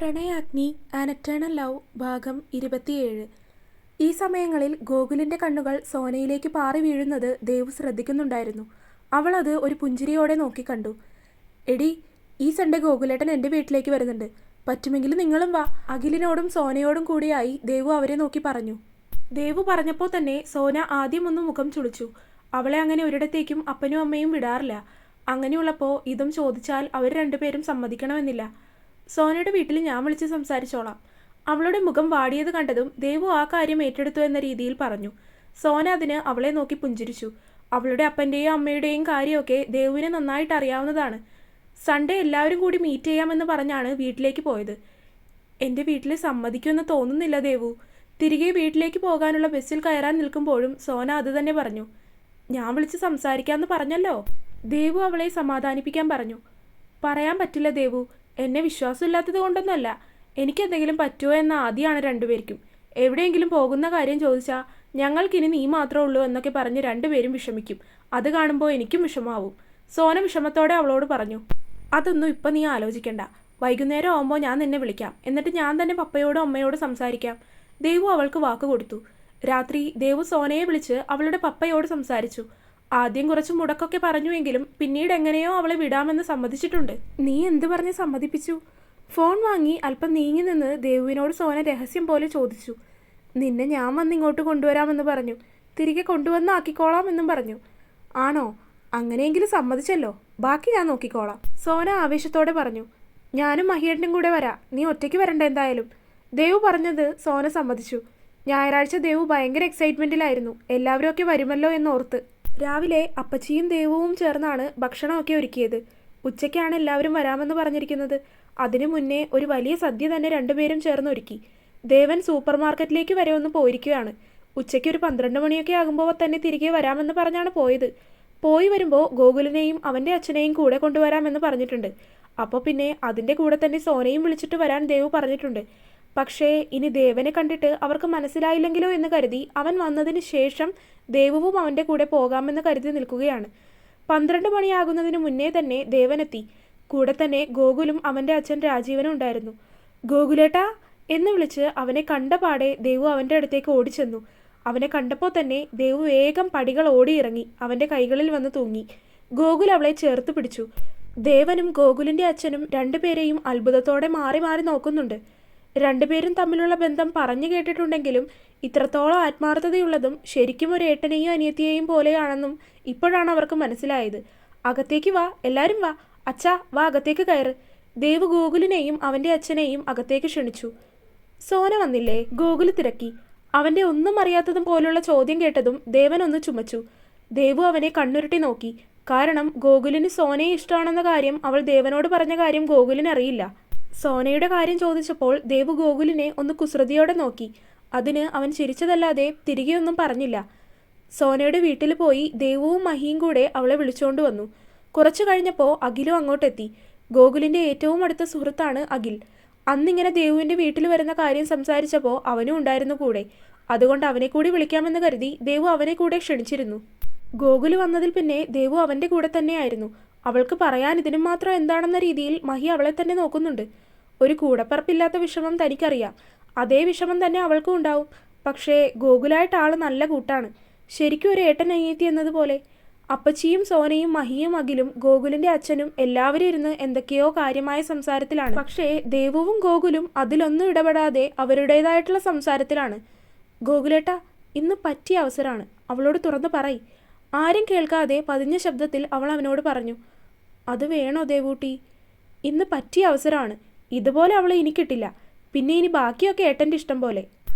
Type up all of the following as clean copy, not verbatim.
Pranayagni an eternal love ഭാഗം 27. ഈ സമയങ്ങളിൽ ഗോകുലിന്റെ കണ്ണുകൾ സോനയിലേക്ക് പാറി വീഴുന്നത് ദേവ് ശ്രദ്ധിക്കുന്നുണ്ടായിരുന്നു. അവൾ അത് ഒരു പുഞ്ചിരിയോടെ നോക്കിക്കണ്ടു. എടി, ഈ സൺഡേ ഗോകുലേട്ടൻ എൻ്റെ വീട്ടിലേക്ക് വരുന്നുണ്ട്. പറ്റുമെങ്കിൽ നിങ്ങളും വാ. അഖിലിനോടും സോനയോടും കൂടിയായി ദേവു അവരെ നോക്കി പറഞ്ഞു. ദേവു പറഞ്ഞപ്പോൾ തന്നെ സോന ആദ്യം ഒന്ന് മുഖം ചുളിച്ചു. അവളെ അങ്ങനെ ഒരിടത്തേക്കും അപ്പനും അമ്മയും വിടാറില്ല. അങ്ങനെയുള്ളപ്പോൾ ഇതും ചോദിച്ചാൽ അവർ രണ്ടുപേരും സമ്മതിക്കണമെന്നില്ല. സോനയുടെ വീട്ടിൽ ഞാൻ വിളിച്ച് സംസാരിച്ചോളാം. അവളുടെ മുഖം വാടിയത് കണ്ടതും ദേവു ആ കാര്യം ഏറ്റെടുത്തു എന്ന രീതിയിൽ പറഞ്ഞു. സോന അതിന് അവളെ നോക്കി പുഞ്ചിരിച്ചു. അവളുടെ അപ്പൻ്റെയും അമ്മയുടെയും കാര്യമൊക്കെ ദേവുവിന് നന്നായിട്ട് അറിയാവുന്നതാണ്. സൺഡേ എല്ലാവരും കൂടി മീറ്റ് ചെയ്യാമെന്ന് പറഞ്ഞാണ് വീട്ടിലേക്ക് പോയത്. എൻ്റെ വീട്ടിൽ സമ്മതിക്കുമെന്ന് തോന്നുന്നില്ല ദേവു. തിരികെ വീട്ടിലേക്ക് പോകാനുള്ള ബസ്സിൽ കയറാൻ നിൽക്കുമ്പോഴും സോന അത് തന്നെ പറഞ്ഞു. ഞാൻ വിളിച്ച് സംസാരിക്കാമെന്ന് പറഞ്ഞല്ലോ. ദേവു അവളെ സമാധാനിപ്പിക്കാൻ പറഞ്ഞു. പറയാൻ പറ്റില്ല ദേവു. എന്നെ വിശ്വാസമില്ലാത്തത് കൊണ്ടൊന്നുമല്ല. എനിക്കെന്തെങ്കിലും പറ്റുമോ എന്ന ആദ്യമാണ് രണ്ടുപേർക്കും. എവിടെയെങ്കിലും പോകുന്ന കാര്യം ചോദിച്ചാൽ ഞങ്ങൾക്കിനി നീ മാത്രമേ ഉള്ളൂ എന്നൊക്കെ പറഞ്ഞ് രണ്ടുപേരും വിഷമിക്കും. അത് കാണുമ്പോൾ എനിക്കും വിഷമാവും. സോന വിഷമത്തോടെ അവളോട് പറഞ്ഞു. അതൊന്നും ഇപ്പം നീ ആലോചിക്കണ്ട. വൈകുന്നേരം ആകുമ്പോൾ ഞാൻ നിന്നെ വിളിക്കാം. എന്നിട്ട് ഞാൻ തന്നെ പപ്പയോടും അമ്മയോടും സംസാരിക്കാം. ദേവു അവൾക്ക് വാക്ക് കൊടുത്തു. രാത്രി ദേവു സോനയെ വിളിച്ച് അവളുടെ പപ്പയോട് സംസാരിച്ചു. ആദ്യം കുറച്ച് മുടക്കൊക്കെ പറഞ്ഞുവെങ്കിലും പിന്നീട് എങ്ങനെയോ അവളെ വിടാമെന്ന് സമ്മതിച്ചിട്ടുണ്ട്. നീ എന്ത് പറഞ്ഞ് സമ്മതിപ്പിച്ചു? ഫോൺ വാങ്ങി അല്പം നീങ്ങി നിന്ന് ദേവുവിനോട് സോന രഹസ്യം പോലെ ചോദിച്ചു. നിന്നെ ഞാൻ വന്ന് ഇങ്ങോട്ട് കൊണ്ടുവരാമെന്ന് പറഞ്ഞു. തിരികെ കൊണ്ടുവന്ന് ആക്കിക്കോളാം എന്നും പറഞ്ഞു. ആണോ? അങ്ങനെയെങ്കിലും സമ്മതിച്ചല്ലോ. ബാക്കി ഞാൻ നോക്കിക്കോളാം, സോന ആവേശത്തോടെ പറഞ്ഞു. ഞാനും മഹിയേട്ടനും കൂടെ വരാം. നീ ഒറ്റയ്ക്ക് വരണ്ട എന്തായാലും. ദേവു പറഞ്ഞത് സോന സമ്മതിച്ചു. ഞായറാഴ്ച ദേവു ഭയങ്കര എക്സൈറ്റ്മെൻറ്റിലായിരുന്നു. എല്ലാവരും ഒക്കെ വരുമല്ലോ എന്നോർത്ത്. രാവിലെ അപ്പച്ചിയും ദേവുവും ചേർന്നാണ് ഭക്ഷണമൊക്കെ ഒരുക്കിയത്. ഉച്ചയ്ക്കാണ് എല്ലാവരും വരാമെന്ന് പറഞ്ഞിരിക്കുന്നത്. അതിനു മുന്നേ ഒരു വലിയ സദ്യ തന്നെ രണ്ടുപേരും ചേർന്ന് ഒരുക്കി. ദേവൻ സൂപ്പർ മാർക്കറ്റിലേക്ക് വരെ ഒന്ന് പോയിരിക്കുകയാണ്. ഉച്ചയ്ക്ക് ഒരു 12 മണിയൊക്കെ ആകുമ്പോൾ തന്നെ തിരികെ വരാമെന്ന് പറഞ്ഞാണ് പോയത്. പോയി വരുമ്പോൾ ഗോകുലിനെയും അവൻ്റെ അച്ഛനെയും കൂടെ കൊണ്ടുവരാമെന്ന് പറഞ്ഞിട്ടുണ്ട്. അപ്പോൾ പിന്നെ അതിൻ്റെ കൂടെ തന്നെ സോനയും വിളിച്ചിട്ട് വരാൻ ദേവു പറഞ്ഞിട്ടുണ്ട്. പക്ഷേ ഇനി ദേവനെ കണ്ടിട്ട് അവർക്ക് മനസ്സിലായില്ലെങ്കിലോ എന്ന് കരുതി അവൻ വന്നതിന് ശേഷം ദേവുവും അവൻ്റെ കൂടെ പോകാമെന്ന് കരുതി നിൽക്കുകയാണ്. 12 മണിയാകുന്നതിന് മുന്നേ തന്നെ ദേവനെത്തി. കൂടെ തന്നെ ഗോകുലും അവൻ്റെ അച്ഛൻ രാജീവനും ഉണ്ടായിരുന്നു. ഗോകുലേട്ടാ എന്ന് വിളിച്ച് അവനെ കണ്ടപാടെ ദേവു അവൻ്റെ അടുത്തേക്ക് ഓടിച്ചെന്നു. അവനെ കണ്ടപ്പോൾ തന്നെ ദേവു വേഗം പടികൾ ഓടിയിറങ്ങി അവൻ്റെ കൈകളിൽ വന്ന് തൂങ്ങി. ഗോകുൽ അവളെ ചേർത്ത് പിടിച്ചു. ദേവനും ഗോകുലിൻ്റെ അച്ഛനും രണ്ടുപേരെയും അത്ഭുതത്തോടെ മാറി മാറി നോക്കുന്നുണ്ട്. രണ്ടുപേരും തമ്മിലുള്ള ബന്ധം പറഞ്ഞു കേട്ടിട്ടുണ്ടെങ്കിലും ഇത്രത്തോളം ആത്മാർത്ഥതയുള്ളതും ശരിക്കും ഒരു ഏട്ടനെയും അനിയത്തിയെയും പോലെയാണെന്നും ഇപ്പോഴാണ് അവർക്ക് മനസ്സിലായത്. അകത്തേക്ക് വാ, എല്ലാവരും വാ. അച്ഛാ വാ, അകത്തേക്ക് കയറ്. ദേവു ഗോകുലിനെയും അവൻ്റെ അച്ഛനെയും അകത്തേക്ക് ക്ഷണിച്ചു. സോന വന്നില്ലേ? ഗോകുൽ തിരക്കി. അവൻ്റെ ഒന്നും അറിയാത്തതും പോലുള്ള ചോദ്യം കേട്ടതും ദേവൻ ഒന്ന് ചുമച്ചു. ദേവു അവനെ കണ്ണുരുട്ടി നോക്കി. കാരണം ഗോകുലിന് സോനയെ ഇഷ്ടമാണെന്ന കാര്യം അവൾ ദേവനോട് പറഞ്ഞ കാര്യം ഗോകുലിന് അറിയില്ല. സോനയുടെ കാര്യം ചോദിച്ചപ്പോൾ ദേവു ഗോകുലിനെ ഒന്ന് കുസൃതിയോടെ നോക്കി. അതിന് അവൻ ചിരിച്ചതല്ലാതെ തിരികെ ഒന്നും പറഞ്ഞില്ല. സോനയുടെ വീട്ടിൽ പോയി ദേവുവും മഹിയും കൂടെ അവളെ വിളിച്ചുകൊണ്ട് വന്നു. കുറച്ചു കഴിഞ്ഞപ്പോൾ അഖിലും അങ്ങോട്ടെത്തി. ഗോകുലിൻ്റെ ഏറ്റവും അടുത്ത സുഹൃത്താണ് അഖിൽ. അന്നിങ്ങനെ ദേവുവിൻ്റെ വീട്ടിൽ വരുന്ന കാര്യം സംസാരിച്ചപ്പോൾ അവനും ഉണ്ടായിരുന്നു കൂടെ. അതുകൊണ്ട് അവനെ കൂടി വിളിക്കാമെന്ന് കരുതി ദേവു അവനെ കൂടെ ക്ഷണിച്ചിരുന്നു. ഗോകുൽ വന്നതിൽ പിന്നെ ദേവു അവൻ്റെ കൂടെ തന്നെയായിരുന്നു. അവൾക്ക് പറയാൻ ഇതിനും മാത്രം എന്താണെന്ന രീതിയിൽ മഹി അവളെ തന്നെ നോക്കുന്നുണ്ട്. ഒരു കൂടപ്പറപ്പില്ലാത്ത വിഷമം തനിക്കറിയാം. അതേ വിഷമം തന്നെ അവൾക്കും ഉണ്ടാവും. പക്ഷേ ഗോകുലായിട്ട് ആൾ നല്ല കൂട്ടാണ്. ശരിക്കും ഒരു ഏട്ടൻ അനിയത്തി എന്നതുപോലെ. അപ്പച്ചിയും സോനയും മഹിയും അഖിലും ഗോകുലിൻ്റെ അച്ഛനും എല്ലാവരും ഇരുന്ന് എന്തൊക്കെയോ കാര്യമായ സംസാരത്തിലാണ്. പക്ഷേ ദേവുവും ഗോകുലും അതിലൊന്നും ഇടപെടാതെ അവരുടേതായിട്ടുള്ള സംസാരത്തിലാണ്. ഗോകുലേട്ടാ, ഇന്ന് പറ്റിയ അവസരമാണ്. അവളോട് തുറന്ന് പറയ്. ആരും കേൾക്കാതെ പതിഞ്ഞ ശബ്ദത്തിൽ അവൾ അവനോട് പറഞ്ഞു. അത് വേണോ ദേവൂട്ടി? ഇന്ന് പറ്റിയ അവസരമാണ്. ഇതുപോലെ അവളെ ഇനി കിട്ടില്ല. പിന്നെ ഇനി ബാക്കിയൊക്കെ ഏട്ടൻ്റെ ഇഷ്ടം പോലെ,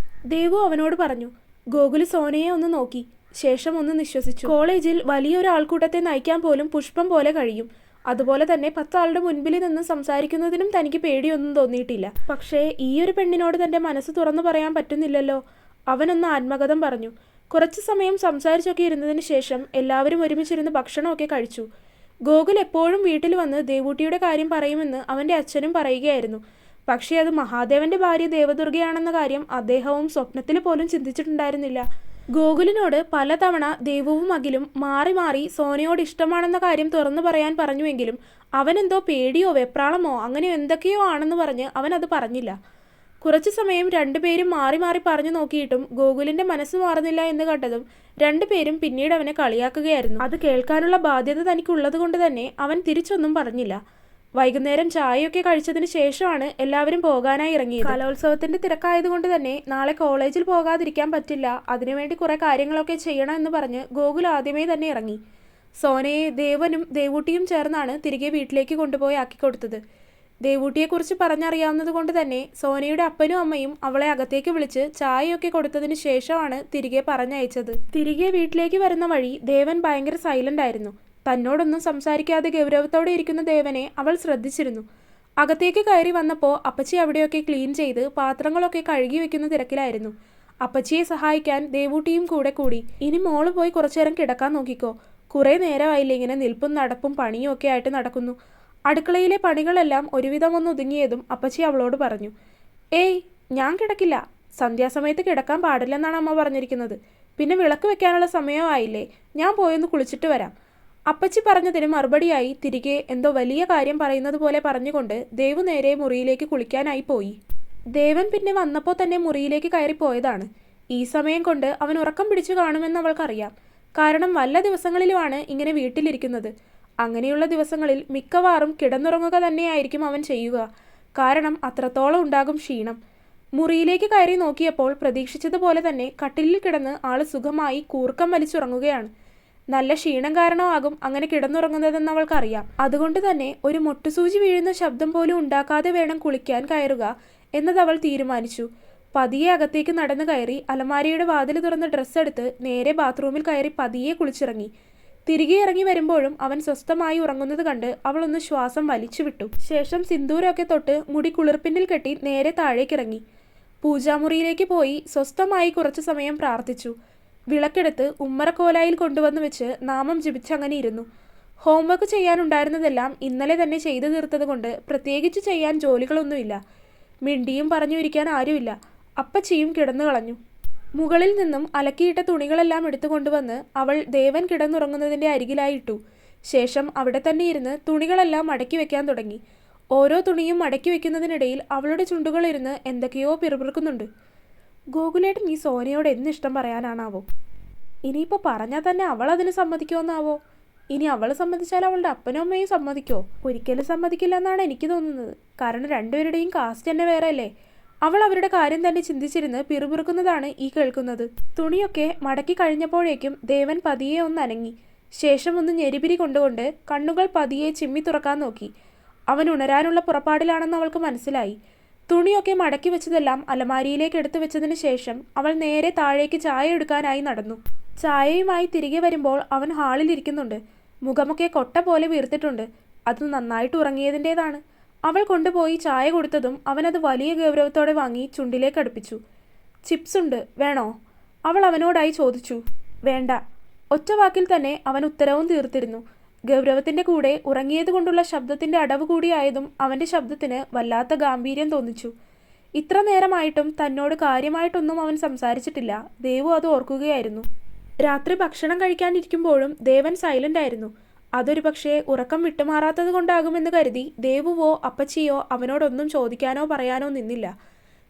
ദേവു അവനോട് പറഞ്ഞു. ഗോകുല് സോനയെ ഒന്ന് നോക്കി. ശേഷം ഒന്ന് നിശ്വസിച്ചു. കോളേജിൽ വലിയൊരു ആൾക്കൂട്ടത്തെ നയിക്കാൻ പോലും പുഷ്പം പോലെ കഴിയും. അതുപോലെ തന്നെ 10 ആളുടെ മുൻപിൽ നിന്ന് സംസാരിക്കുന്നതിനും തനിക്ക് പേടിയൊന്നും തോന്നിയിട്ടില്ല. പക്ഷേ ഈ ഒരു പെണ്ണിനോട് തൻ്റെ മനസ്സ് തുറന്നു പറയാൻ പറ്റുന്നില്ലല്ലോ. അവനൊന്ന് ആത്മകഥം പറഞ്ഞു. കുറച്ചു സമയം സംസാരിച്ചൊക്കെ ഇരുന്നതിന് ശേഷം എല്ലാവരും ഒരുമിച്ചിരുന്ന് ഭക്ഷണമൊക്കെ കഴിച്ചു. ഗോകുൽ എപ്പോഴും വീട്ടിൽ വന്ന് ദേവൂട്ടിയുടെ കാര്യം പറയുമെന്ന് അവൻ്റെ അച്ഛനും പറയുകയായിരുന്നു. പക്ഷേ അത് മഹാദേവൻ്റെ ഭാര്യ ദേവദുർഗയാണെന്ന കാര്യം അദ്ദേഹവും സ്വപ്നത്തിൽ പോലും ചിന്തിച്ചിട്ടുണ്ടായിരുന്നില്ല. ഗോകുലിനോട് പലതവണ ദേവുവും അഖിലും മാറി മാറി സോനയോട് ഇഷ്ടമാണെന്ന കാര്യം തുറന്നു പറയാൻ പറഞ്ഞുവെങ്കിലും അവനെന്തോ പേടിയോ വെപ്രാളമോ അങ്ങനെ എന്തൊക്കെയോ ആണെന്ന് പറഞ്ഞ് അവനത് പറഞ്ഞില്ല. കുറച്ചു സമയം രണ്ടുപേരും മാറി മാറി പറഞ്ഞു നോക്കിയിട്ടും ഗോകുലിന്റെ മനസ്സ് മാറുന്നില്ല എന്ന് കണ്ടതും രണ്ടുപേരും പിന്നീട് അവനെ കളിയാക്കുകയായിരുന്നു. അത് കേൾക്കാനുള്ള ബാധ്യത തനിക്കുള്ളത് കൊണ്ട് തന്നെ അവൻ തിരിച്ചൊന്നും പറഞ്ഞില്ല. വൈകുന്നേരം ചായയൊക്കെ കഴിച്ചതിന് ശേഷമാണ് എല്ലാവരും പോകാനായി ഇറങ്ങിയത്. കലോത്സവത്തിന്റെ തിരക്കായതുകൊണ്ട് തന്നെ നാളെ കോളേജിൽ പോകാതിരിക്കാൻ പറ്റില്ല, അതിനുവേണ്ടി കുറെ കാര്യങ്ങളൊക്കെ ചെയ്യണം എന്ന് പറഞ്ഞ് ഗോകുൽ ആദ്യമേ തന്നെ ഇറങ്ങി. സോനയെ ദേവനും ദേവൂട്ടിയും ചേർന്നാണ് തിരികെ വീട്ടിലേക്ക് കൊണ്ടുപോയി ആക്കിക്കൊടുത്തത്. ദേവൂട്ടിയെക്കുറിച്ച് പറഞ്ഞറിയാവുന്നത് കൊണ്ട് തന്നെ സോനയുടെ അപ്പനും അമ്മയും അവളെ അകത്തേക്ക് വിളിച്ച് ചായയൊക്കെ കൊടുത്തതിന് ശേഷമാണ് തിരികെ പറഞ്ഞയച്ചത്. തിരികെ വീട്ടിലേക്ക് വരുന്ന വഴി ദേവൻ ഭയങ്കര സൈലന്റ് ആയിരുന്നു. തന്നോടൊന്നും സംസാരിക്കാതെ ഗൗരവത്തോടെ ഇരിക്കുന്ന ദേവനെ അവൾ ശ്രദ്ധിച്ചിരുന്നു. അകത്തേക്ക് കയറി വന്നപ്പോൾ അപ്പച്ചി അവിടെയൊക്കെ ക്ലീൻ ചെയ്ത് പാത്രങ്ങളൊക്കെ കഴുകി വെക്കുന്ന തിരക്കിലായിരുന്നു. അപ്പച്ചിയെ സഹായിക്കാൻ ദേവൂട്ടിയും കൂടെ കൂടി. ഇനി മോള് പോയി കുറച്ചു നേരം കിടക്കാൻ നോക്കിക്കോ, കുറേ നേരമായില്ല ഇങ്ങനെ നിൽപ്പും നടപ്പും പണിയും ഒക്കെ ആയിട്ട് നടക്കുന്നു. അടുക്കളയിലെ പണികളെല്ലാം ഒരുവിധം ഒന്ന് ഒതുങ്ങിയതും അപ്പച്ചി അവളോട് പറഞ്ഞു. ഏയ്, ഞാൻ കിടക്കില്ല, സന്ധ്യാസമയത്ത് കിടക്കാൻ പാടില്ലെന്നാണ് അമ്മ പറഞ്ഞിരിക്കുന്നത്. പിന്നെ വിളക്ക് വെക്കാനുള്ള സമയമായില്ലേ, ഞാൻ പോയൊന്ന് കുളിച്ചിട്ട് വരാം. അപ്പച്ചി പറഞ്ഞതിന് മറുപടിയായി തിരികെ എന്തോ വലിയ കാര്യം പറയുന്നത് പോലെ പറഞ്ഞുകൊണ്ട് ദേവു നേരെ മുറിയിലേക്ക് കുളിക്കാനായി പോയി. ദേവൻ പിന്നെ വന്നപ്പോൾ തന്നെ മുറിയിലേക്ക് കയറിപ്പോയതാണ്. ഈ സമയം കൊണ്ട് അവൻ ഉറക്കം പിടിച്ചു കാണുമെന്ന് അവൾക്കറിയാം. കാരണം വല്ല ദിവസങ്ങളിലുമാണ് ഇങ്ങനെ വീട്ടിലിരിക്കുന്നത്. അങ്ങനെയുള്ള ദിവസങ്ങളിൽ മിക്കവാറും കിടന്നുറങ്ങുക തന്നെയായിരിക്കും അവൻ ചെയ്യുക. കാരണം അത്രത്തോളം ഉണ്ടാകും ക്ഷീണം. മുറിയിലേക്ക് കയറി നോക്കിയപ്പോൾ പ്രതീക്ഷിച്ചതുപോലെ തന്നെ കട്ടിലിൽ കിടന്ന് ആള് സുഖമായി കൂർക്കം വലിച്ചുറങ്ങുകയാണ്. നല്ല ക്ഷീണം കാരണമാകും അങ്ങനെ കിടന്നുറങ്ങുന്നതെന്ന് അവൾക്കറിയാം. അതുകൊണ്ട് തന്നെ ഒരു മൊട്ടുസൂചി വീഴുന്ന ശബ്ദം പോലും ഉണ്ടാക്കാതെ വേണം കുളിക്കാൻ കയറുക എന്നത് അവൾ തീരുമാനിച്ചു. പതിയെ അകത്തേക്ക് നടന്നു കയറി അലമാരിയുടെ വാതിൽ തുറന്ന് ഡ്രസ്സെടുത്ത് നേരെ ബാത്റൂമിൽ കയറി പതിയെ കുളിച്ചിറങ്ങി. തിരികെ ഇറങ്ങി വരുമ്പോഴും അവൻ സ്വസ്ഥമായി ഉറങ്ങുന്നത് കണ്ട് അവളൊന്ന് ശ്വാസം വലിച്ചു വിട്ടു. ശേഷം സിന്ദൂരമൊക്കെ തൊട്ട് മുടി കുളിർപ്പിന്നിൽ കെട്ടി നേരെ താഴേക്കിറങ്ങി. പൂജാമുറിയിലേക്ക് പോയി സ്വസ്ഥമായി കുറച്ചു സമയം പ്രാർത്ഥിച്ചു. വിളക്കെടുത്ത് ഉമ്മറക്കോലായിൽ കൊണ്ടുവന്ന് വെച്ച് നാമം ജപിച്ചങ്ങനെ ഇരുന്നു. ഹോംവർക്ക് ചെയ്യാനുണ്ടായിരുന്നതെല്ലാം ഇന്നലെ തന്നെ ചെയ്തു തീർത്തത് കൊണ്ട് പ്രത്യേകിച്ച് ചെയ്യാൻ ജോലികളൊന്നുമില്ല. മിണ്ടിയും പറഞ്ഞു ഇരിക്കാൻ ആരുമില്ല. അപ്പച്ചിയും കിടന്നു കളഞ്ഞു. മുകളിൽ നിന്നും അലക്കിയിട്ട തുണികളെല്ലാം എടുത്തു കൊണ്ടുവന്ന് അവൾ ദേവൻ കിടന്നുറങ്ങുന്നതിൻ്റെ അരികിലായി ഇട്ടു. ശേഷം അവിടെ തന്നെ ഇരുന്ന് തുണികളെല്ലാം മടക്കി വെക്കാൻ തുടങ്ങി. ഓരോ തുണിയും മടക്കി വെക്കുന്നതിനിടയിൽ അവളുടെ ചുണ്ടുകളിരുന്ന് എന്തൊക്കെയോ പിറുപിറുക്കുന്നുണ്ട്. ഗോകുലേട്ടൻ ഈ സോനയോട് എന്നിഷ്ടം പറയാനാണാവോ? ഇനിയിപ്പോൾ പറഞ്ഞാൽ തന്നെ അവൾ അതിന് സമ്മതിക്കുമെന്നാവോ? ഇനി അവൾ സമ്മതിച്ചാൽ അവളുടെ അപ്പനും അമ്മയും സമ്മതിക്കോ? ഒരിക്കലും സമ്മതിക്കില്ല എന്നാണ് എനിക്ക് തോന്നുന്നത്. കാരണം രണ്ടുപേരുടെയും കാസ്റ്റ് തന്നെ വേറെ അല്ലേ. അവൾ അവരുടെ കാര്യം തന്നെ ചിന്തിച്ചിരുന്ന് പിറുപിറുക്കുന്നതാണ് ഈ കേൾക്കുന്നത്. തുണിയൊക്കെ മടക്കി കഴിഞ്ഞപ്പോഴേക്കും ദേവൻ പതിയെ ഒന്ന് അനങ്ങി. ശേഷം ഒന്ന് ഞെരിപിരി കൊണ്ടുകൊണ്ട് കണ്ണുകൾ പതിയെ ചിമ്മി തുറക്കാൻ നോക്കി. അവൻ ഉണരാനുള്ള പുറപ്പാടിലാണെന്ന് അവൾക്ക് മനസ്സിലായി. തുണിയൊക്കെ മടക്കി വെച്ചതെല്ലാം അലമാരിയിലേക്ക് എടുത്തു വെച്ചതിന് ശേഷം അവൾ നേരെ താഴേക്ക് ചായ എടുക്കാനായി നടന്നു. ചായയുമായി തിരികെ വരുമ്പോൾ അവൻ ഹാളിലിരിക്കുന്നുണ്ട്. മുഖമൊക്കെ കൊട്ട പോലെ വീർത്തിട്ടുണ്ട്. അത് നന്നായിട്ട് ഉറങ്ങിയതിൻ്റെതാണ്. അവൾ കൊണ്ടുപോയി ചായ കൊടുത്തതും അവനത് വലിയ ഗൗരവത്തോടെ വാങ്ങി ചുണ്ടിലേക്ക് അടുപ്പിച്ചു. ചിപ്സ് ഉണ്ട്, വേണോ? അവൾ അവനോടായി ചോദിച്ചു. വേണ്ട. ഒറ്റ വാക്കിൽ തന്നെ അവൻ ഉത്തരവും തീർത്തിരുന്നു. ഗൗരവത്തിൻ്റെ കൂടെ ഉറങ്ങിയത് കൊണ്ടുള്ള ശബ്ദത്തിൻ്റെ അടവ് കൂടിയായതും അവൻ്റെ ശബ്ദത്തിന് വല്ലാത്ത ഗാംഭീര്യം തോന്നിച്ചു. ഇത്ര നേരമായിട്ടും തന്നോട് കാര്യമായിട്ടൊന്നും അവൻ സംസാരിച്ചിട്ടില്ല. ദേവു അത് ഓർക്കുകയായിരുന്നു. രാത്രി ഭക്ഷണം കഴിക്കാനിരിക്കുമ്പോഴും ദേവൻ സൈലന്റ് ആയിരുന്നു. അതൊരു പക്ഷേ ഉറക്കം വിട്ടുമാറാത്തത് കൊണ്ടാകുമെന്ന് കരുതി ദേവുവോ അപ്പച്ചിയോ അവനോടൊന്നും ചോദിക്കാനോ പറയാനോ നിന്നില്ല.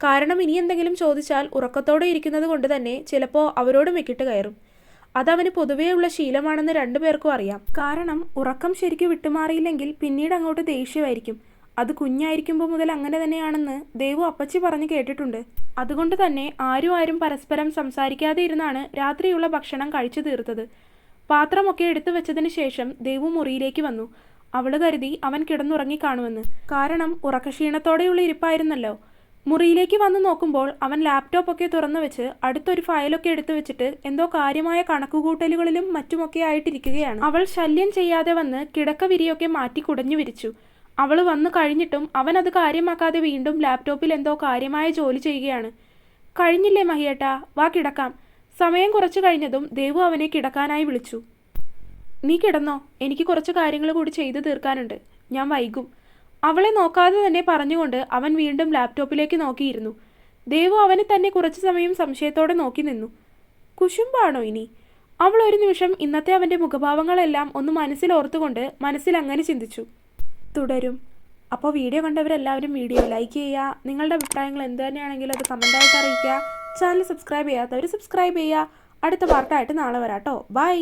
കാരണം ഇനി എന്തെങ്കിലും ചോദിച്ചാൽ ഉറക്കത്തോടെ ഇരിക്കുന്നത് കൊണ്ട് തന്നെ ചിലപ്പോൾ അവരോട് മെക്കിട്ട് കയറും. അതവന് പൊതുവെയുള്ള ശീലമാണെന്ന് രണ്ടുപേർക്കും അറിയാം. കാരണം ഉറക്കം ശരിക്കും വിട്ടുമാറിയില്ലെങ്കിൽ പിന്നീട് അങ്ങോട്ട് ദേഷ്യമായിരിക്കും. അത് കുഞ്ഞായിരിക്കുമ്പോൾ മുതൽ അങ്ങനെ തന്നെയാണെന്ന് ദേവു അപ്പച്ചി പറഞ്ഞു കേട്ടിട്ടുണ്ട്. അതുകൊണ്ട് തന്നെ ആരും പരസ്പരം സംസാരിക്കാതെ ഇരുന്നാണ് രാത്രിയുള്ള ഭക്ഷണം കഴിച്ചു തീർത്തത്. പാത്രമൊക്കെ എടുത്തു വെച്ചതിന് ശേഷം ദേവു മുറിയിലേക്ക് വന്നു. അവൾ കരുതി അവൻ കിടന്നുറങ്ങിക്കാണുമെന്ന്. കാരണം ഉറക്കക്ഷീണത്തോടെയുള്ള ഇരിപ്പായിരുന്നല്ലോ. മുറിയിലേക്ക് വന്ന് നോക്കുമ്പോൾ അവൻ ലാപ്ടോപ്പൊക്കെ തുറന്നു വെച്ച് അടുത്തൊരു ഫയലൊക്കെ എടുത്തു വെച്ചിട്ട് എന്തോ കാര്യമായ കണക്കുകൂട്ടലുകളിലും മറ്റുമൊക്കെ ആയിട്ടിരിക്കുകയാണ്. അവൾ ശല്യം ചെയ്യാതെ വന്ന് കിടക്ക വിരിയൊക്കെ മാറ്റി കുടഞ്ഞു വിരിച്ചു. അവൾ വന്നു കഴിഞ്ഞിട്ടും അവൻ അത് കാര്യമാക്കാതെ വീണ്ടും ലാപ്ടോപ്പിൽ എന്തോ കാര്യമായ ജോലി ചെയ്യുകയാണ്. കഴിഞ്ഞില്ലേ മഹിയേട്ടാ, വാ കിടക്കാം. സമയം കുറച്ചു കഴിഞ്ഞതും ദേവു അവനെ കിടക്കാനായി വിളിച്ചു. നീ കിടന്നോ, എനിക്ക് കുറച്ച് കാര്യങ്ങൾ കൂടി ചെയ്തു തീർക്കാനുണ്ട്, ഞാൻ വൈകും. അവളെ നോക്കാതെ തന്നെ പറഞ്ഞുകൊണ്ട് അവൻ വീണ്ടും ലാപ്ടോപ്പിലേക്ക് നോക്കിയിരുന്നു. ദേവു അവനെ തന്നെ കുറച്ചു സമയം സംശയത്തോടെ നോക്കി നിന്നു. കുശുമ്പാണോ ഇനി? അവൾ ഒരു നിമിഷം ഇന്നത്തെ അവൻ്റെ മുഖഭാവങ്ങളെല്ലാം ഒന്ന് മനസ്സിലോർത്തുകൊണ്ട് മനസ്സിൽ അങ്ങനെ ചിന്തിച്ചു. തുടരും. അപ്പോൾ വീഡിയോ കണ്ടവരെല്ലാവരും വീഡിയോ ലൈക്ക് ചെയ്യുക. നിങ്ങളുടെ അഭിപ്രായങ്ങൾ എന്ത് തന്നെയാണെങ്കിലും അത് കമൻ്റായിട്ട് അറിയിക്കുക. ചാനൽ സബ്സ്ക്രൈബ് ചെയ്യാത്തവർ സബ്സ്ക്രൈബ് ചെയ്യുക. അടുത്ത പാർട്ടായിട്ട് നാളെ വരാം കേട്ടോ. ബൈ.